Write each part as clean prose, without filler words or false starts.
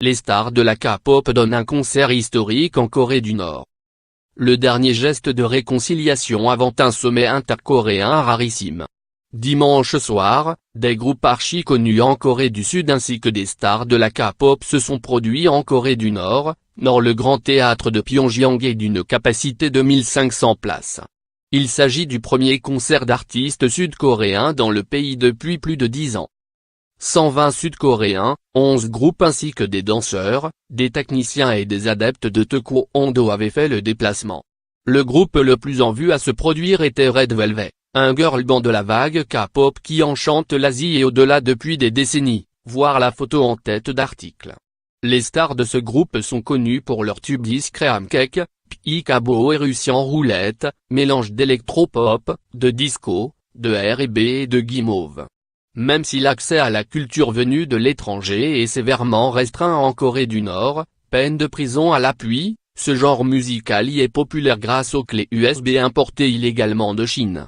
les stars de la K-pop donnent un concert historique en Corée du Nord. Le dernier geste de réconciliation avant un sommet intercoréen rarissime. Dimanche soir, des groupes archi connus en Corée du Sud ainsi que des stars de la K-pop se sont produits en Corée du Nord, le grand théâtre de Pyongyang est d'une capacité de 1500 places. Il s'agit du premier concert d'artistes sud-coréens dans le pays depuis plus de 10 ans. 120 Sud-Coréens, 11 groupes ainsi que des danseurs, des techniciens et des adeptes de taekwondo avaient fait le déplacement. Le groupe le plus en vue à se produire était Red Velvet, un girl band de la vague K-pop qui enchante l'Asie et au-delà depuis des décennies, voir la photo en tête d'article. Les stars de ce groupe sont connues pour leur tube discret Cake, Peekaboo et Russian Roulette, mélange d'électropop, de disco, de R&B et de guimauve. Même si l'accès à la culture venue de l'étranger est sévèrement restreint en Corée du Nord, peine de prison à l'appui, ce genre musical y est populaire grâce aux clés USB importées illégalement de Chine.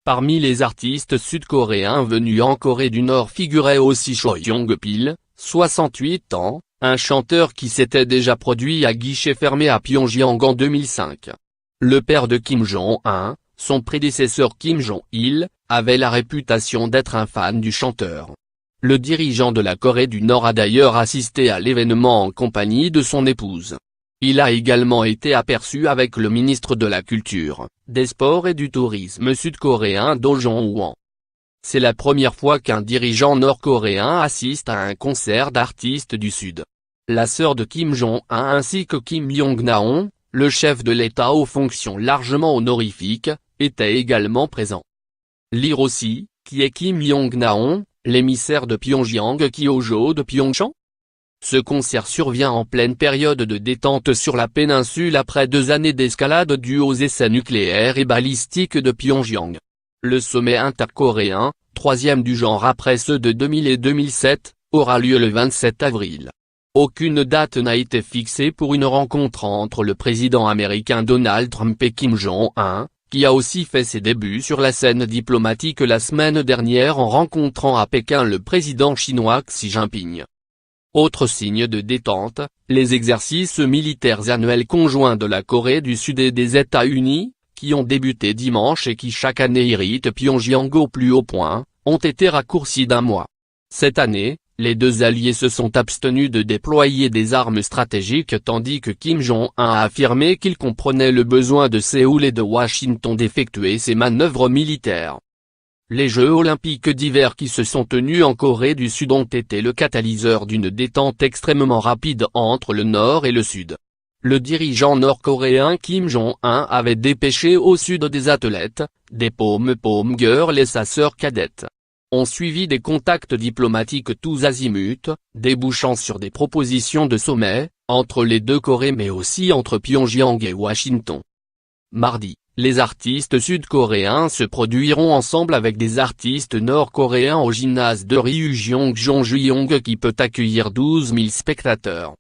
Parmi les artistes sud-coréens venus en Corée du Nord figurait aussi Choi Young-pil, 68 ans, un chanteur qui s'était déjà produit à guichet fermé à Pyongyang en 2005. Le père de Kim Jong-un, son prédécesseur Kim Jong-il, avait la réputation d'être un fan du chanteur. Le dirigeant de la Corée du Nord a d'ailleurs assisté à l'événement en compagnie de son épouse. Il a également été aperçu avec le ministre de la Culture, des Sports et du Tourisme sud-coréen Do Jong-hwan. C'est la première fois qu'un dirigeant nord-coréen assiste à un concert d'artistes du Sud. La sœur de Kim Jong-un ainsi que Kim Yong-naon, le chef de l'État aux fonctions largement honorifiques, étaient également présents. Lire aussi, qui est Kim Yong-naon, l'émissaire de Pyongyang qui au jeu de Pyeongchang? Ce concert survient en pleine période de détente sur la péninsule après 2 années d'escalade due aux essais nucléaires et balistiques de Pyongyang. Le sommet intercoréen, 3e du genre après ceux de 2000 et 2007, aura lieu le 27 avril. Aucune date n'a été fixée pour une rencontre entre le président américain Donald Trump et Kim Jong-un, qui a aussi fait ses débuts sur la scène diplomatique la semaine dernière en rencontrant à Pékin le président chinois Xi Jinping. Autre signe de détente, les exercices militaires annuels conjoints de la Corée du Sud et des États-Unis, qui ont débuté dimanche et qui chaque année irritent Pyongyang au plus haut point, ont été raccourcis d'1 mois. Cette année, les deux alliés se sont abstenus de déployer des armes stratégiques tandis que Kim Jong-un a affirmé qu'il comprenait le besoin de Séoul et de Washington d'effectuer ces manœuvres militaires. Les Jeux olympiques d'hiver qui se sont tenus en Corée du Sud ont été le catalyseur d'une détente extrêmement rapide entre le Nord et le Sud. Le dirigeant nord-coréen Kim Jong-un avait dépêché au Sud des athlètes, des pom girls et sa sœur cadette. Ont suivi des contacts diplomatiques tous azimuts, débouchant sur des propositions de sommet, entre les deux Corées mais aussi entre Pyongyang et Washington. Mardi, les artistes sud-coréens se produiront ensemble avec des artistes nord-coréens au gymnase de Ryugyong-Jongjuyeong qui peut accueillir 12 000 spectateurs.